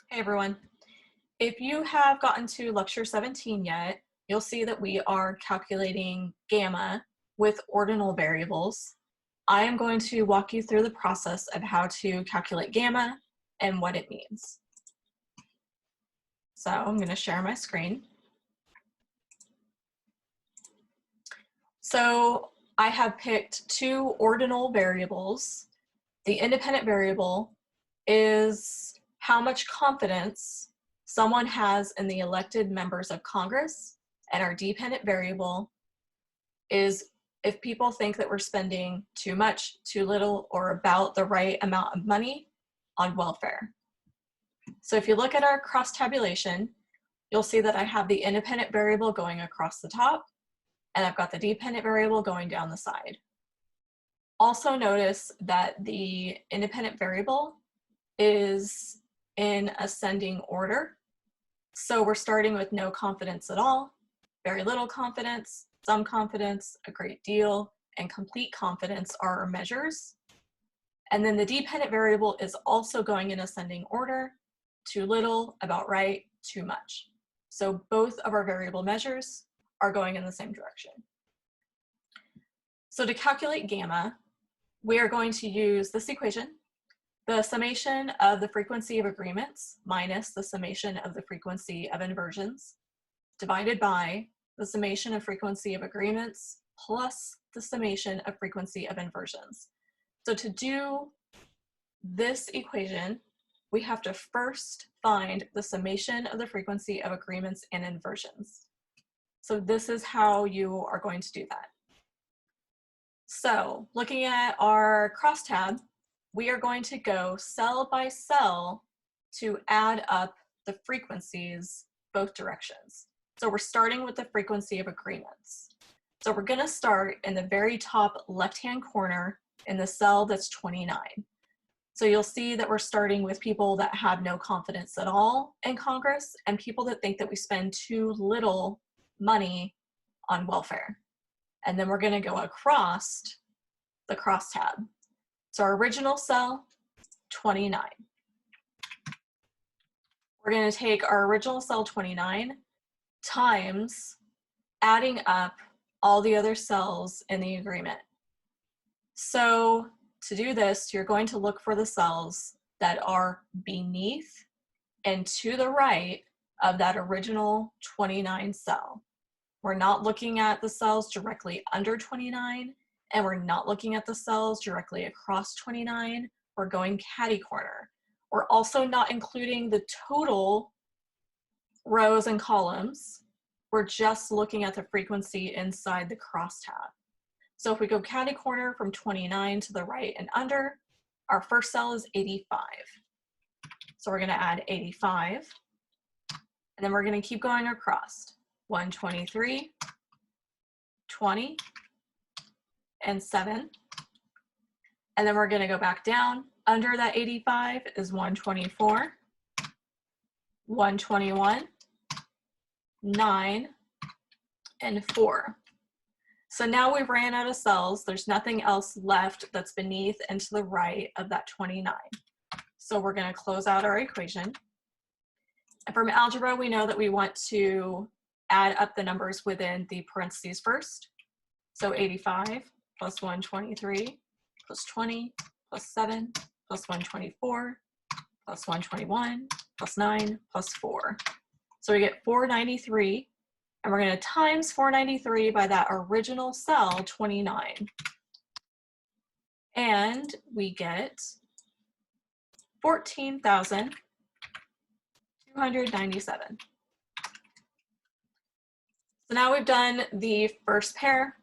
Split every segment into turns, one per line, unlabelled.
Hey everyone. If you have gotten to lecture 17 yet, you'll see that we are calculating gamma with ordinal variables. I am going to walk you through the process of how to calculate gamma and what it means. So I'm going to share my screen. So I have picked two ordinal variables. The independent variable is how much confidence someone has in the elected members of Congress, and our dependent variable is if people think that we're spending too much, too little, or about the right amount of money on welfare. So if you look at our cross tabulation, you'll see that I have the independent variable going across the top, and I've got the dependent variable going down the side. Also notice that the independent variable is in ascending order. So we're starting with no confidence at all, very little confidence, some confidence, a great deal, and complete confidence are our measures. And then the dependent variable is also going in ascending order, too little, about right, too much. So both of our variable measures are going in the same direction. So to calculate gamma, we are going to use this equation, the summation of the frequency of agreements minus the summation of the frequency of inversions divided by the summation of frequency of agreements plus the summation of frequency of inversions. So to do this equation, we have to first find the summation of the frequency of agreements and inversions. So this is how you are going to do that. So looking at our crosstab, we are going to go cell by cell to add up the frequencies both directions. So we're starting with the frequency of agreements. So we're going to start in the very top left-hand corner in the cell that's 29. So you'll see that we're starting with people that have no confidence at all in Congress and people that think that we spend too little money on welfare. And then we're going to go across the crosstab. So our original cell, 29. We're going to take our original cell 29 times adding up all the other cells in the agreement. So to do this, you're going to look for the cells that are beneath and to the right of that original 29 cell. We're not looking at the cells directly under 29, and we're not looking at the cells directly across 29. We're going catty corner. We're also not including the total rows and columns. We're just looking at the frequency inside the crosstab. So if we go catty corner from 29 to the right and under, our first cell is 85. So we're going to add 85, and then we're going to keep going across. 123, 20, and 7. And then we're going to go back down. Under that 85 is 124, 121, 9, and 4. So now we've ran out of cells. There's nothing else left that's beneath and to the right of that 29. So we're going to close out our equation. And from algebra, we know that we want to add up the numbers within the parentheses first. So 85 plus 123 plus 20 plus 7 plus 124 plus 121 plus 9 plus 4. So we get 493, and we're going to times 493 by that original cell 29. And we get 14,297. So now we've done the first pair.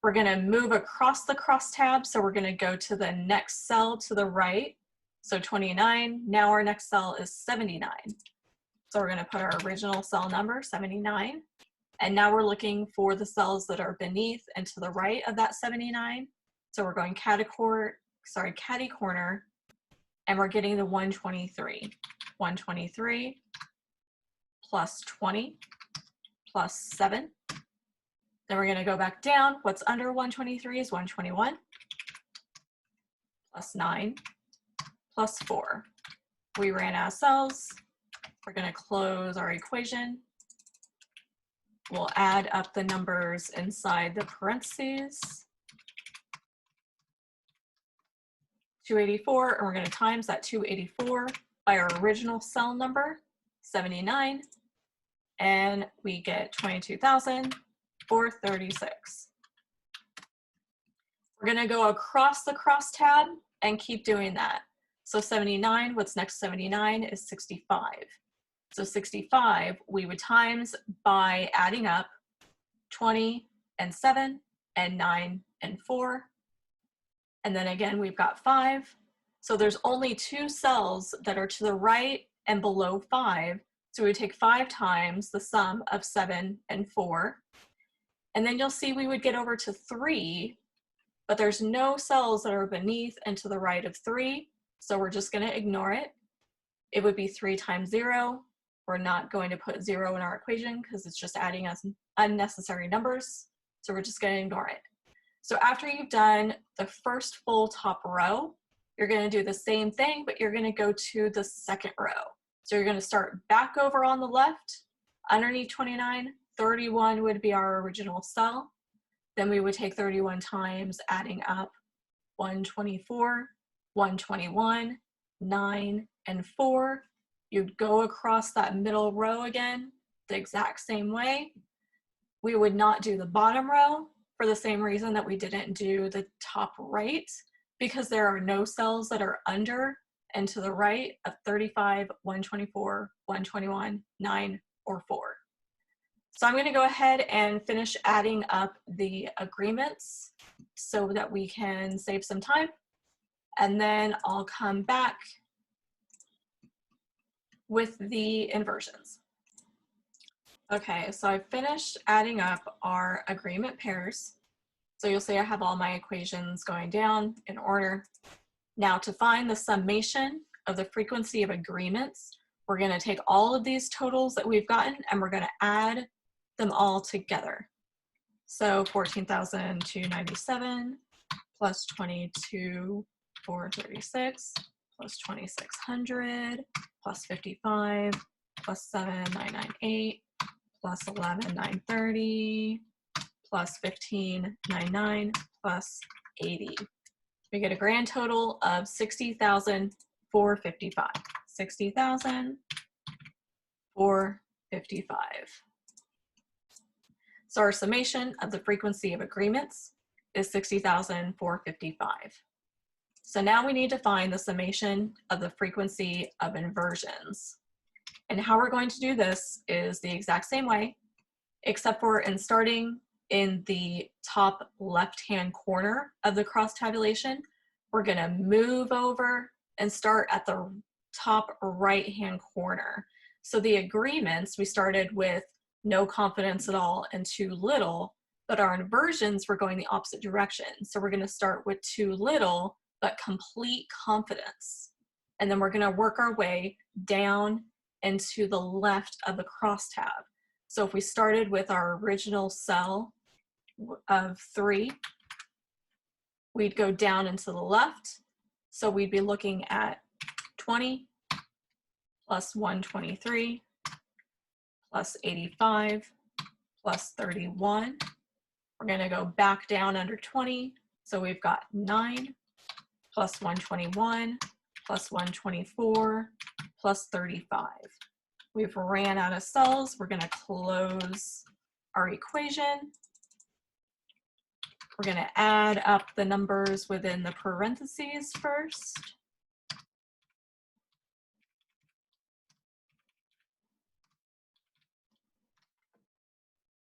We're going to move across the crosstab. So we're going to go to the next cell to the right. So 29. Now our next cell is 79. So we're going to put our original cell number, 79. And now we're looking for the cells that are beneath and to the right of that 79. So we're going catty corner, and we're getting the 123. 123 plus 20 plus 7. Then we're going to go back down. What's under 123 is 121 plus 9 plus 4. We ran out of cells. We're going to close our equation. We'll add up the numbers inside the parentheses. 284, and we're going to times that 284 by our original cell number, 79, and we get 22,436. We're going to go across the crosstab and keep doing that. So 79, what's next to 79 is 65. So 65, we would times by adding up 20 and 7 and 9 and 4. And then again, we've got 5. So there's only 2 cells that are to the right and below 5. So we would take 5 times the sum of 7 and 4. And then you'll see we would get over to 3, but there's no cells that are beneath and to the right of 3. So we're just going to ignore it. It would be 3 times 0. We're not going to put 0 in our equation because it's just adding us unnecessary numbers. So we're just going to ignore it. So after you've done the first full top row, you're going to do the same thing, but you're going to go to the second row. So you're going to start back over on the left, underneath 29, 31 would be our original cell. Then we would take 31 times, adding up 124, 121, 9, and 4. You'd go across that middle row again, the exact same way. We would not do the bottom row for the same reason that we didn't do the top right, because there are no cells that are under and to the right of 35, 124, 121, 9, or 4. So I'm going to go ahead and finish adding up the agreements so that we can save some time. And then I'll come back with the inversions. Okay, so I've finished adding up our agreement pairs. So you'll see I have all my equations going down in order. Now to find the summation of the frequency of agreements, we're going to take all of these totals that we've gotten and we're going to add them all together. So 14,297 plus 22,436 plus 2,600 plus 55 plus 7,998 plus 11,930 plus 15,999 plus 80. We get a grand total of 60,455. 60,455. So our summation of the frequency of agreements is 60,455. So now we need to find the summation of the frequency of inversions. And how we're going to do this is the exact same way, except for in starting in the top left-hand corner of the cross tabulation, we're going to move over and start at the top right-hand corner. So the agreements, we started with no confidence at all and too little, but our inversions were going the opposite direction. So we're going to start with too little, but complete confidence. And then we're going to work our way down and to the left of the crosstab. So if we started with our original cell of 3, we'd go down and to the left. So we'd be looking at 20 plus 123 plus 85 plus 31. We're going to go back down under 20. So we've got 9 plus 121 plus 124 plus 35. We've ran out of cells. We're going to close our equation. We're going to add up the numbers within the parentheses first.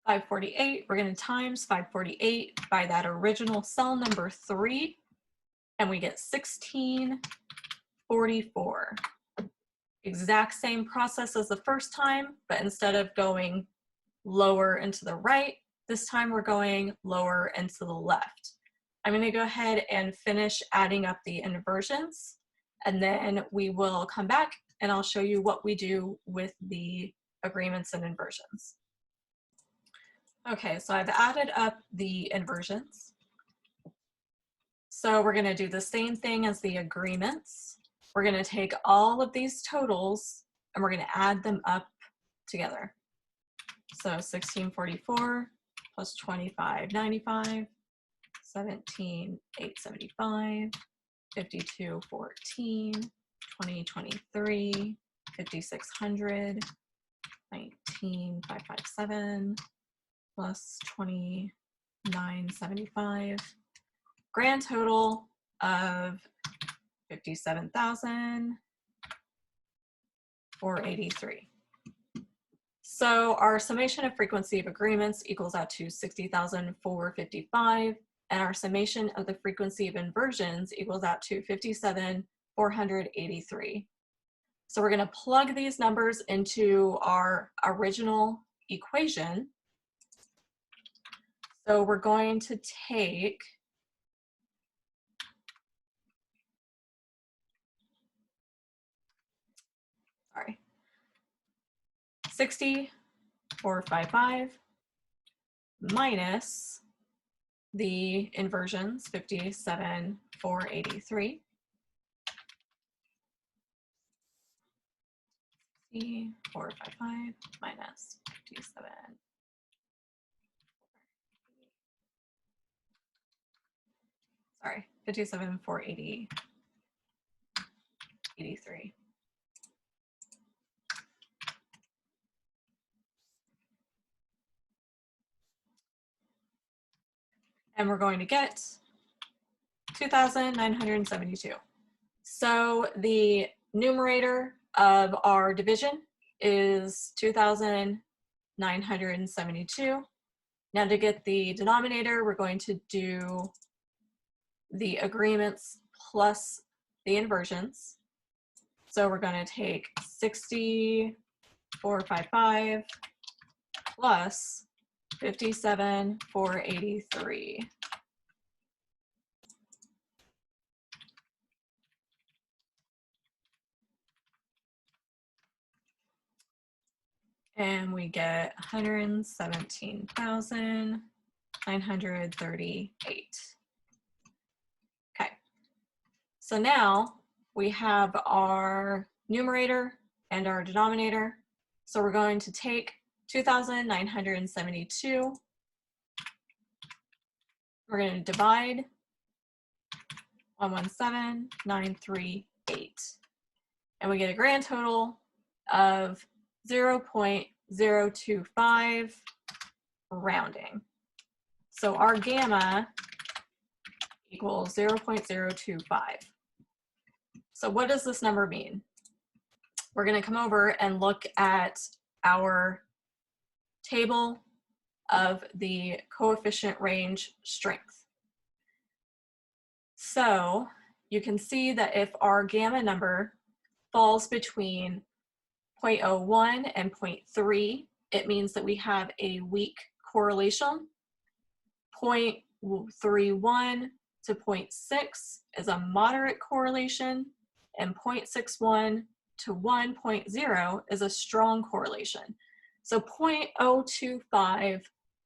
.548, we're going to times 548 by that original cell number 3, and we get 1644. Exact same process as the first time, but instead of going lower and to the right, this time we're going lower and to the left. I'm going to go ahead and finish adding up the inversions, and then we will come back and I'll show you what we do with the agreements and inversions. Okay, so I've added up the inversions. So we're going to do the same thing as the agreements. We're going to take all of these totals and we're going to add them up together. So 1644 plus 2595, 17875, 5214, 2023, 5600, 19557 plus 2975. Grand total of 57,483. So our summation of frequency of agreements equals out to 60,455, and our summation of the frequency of inversions equals out to 57,483. So we're going to plug these numbers into our original equation. So we're going to take sorry, 60,455 minus the inversions, 57,483. 455 minus 57. Sorry, 57,480. 83. And we're going to get 2,972. So the numerator of our division is 2,972. Now to get the denominator, we're going to do the agreements plus the inversions. So we're going to take 60,455 plus 57,483. And we get 117,938. Okay, so now we have our numerator and our denominator. So we're going to take 2,972. We're going to divide 117,938. And we get a grand total of 0.025 rounding. So our gamma equals 0.025. So what does this number mean? We're going to come over and look at our table of the coefficient range strength. So you can see that if our gamma number falls between 0.01 and 0.3, it means that we have a weak correlation. 0.31 to 0.6 is a moderate correlation, and 0.61 to 1.0 is a strong correlation. So 0.025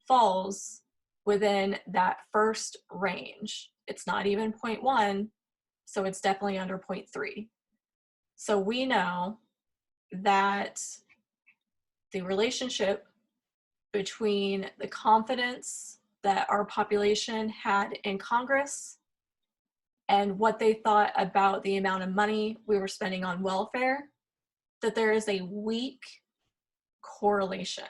falls within that first range. It's not even 0.1, so it's definitely under 0.3. So we know that the relationship between the confidence that our population had in Congress and what they thought about the amount of money we were spending on welfare, that there is a weak correlation.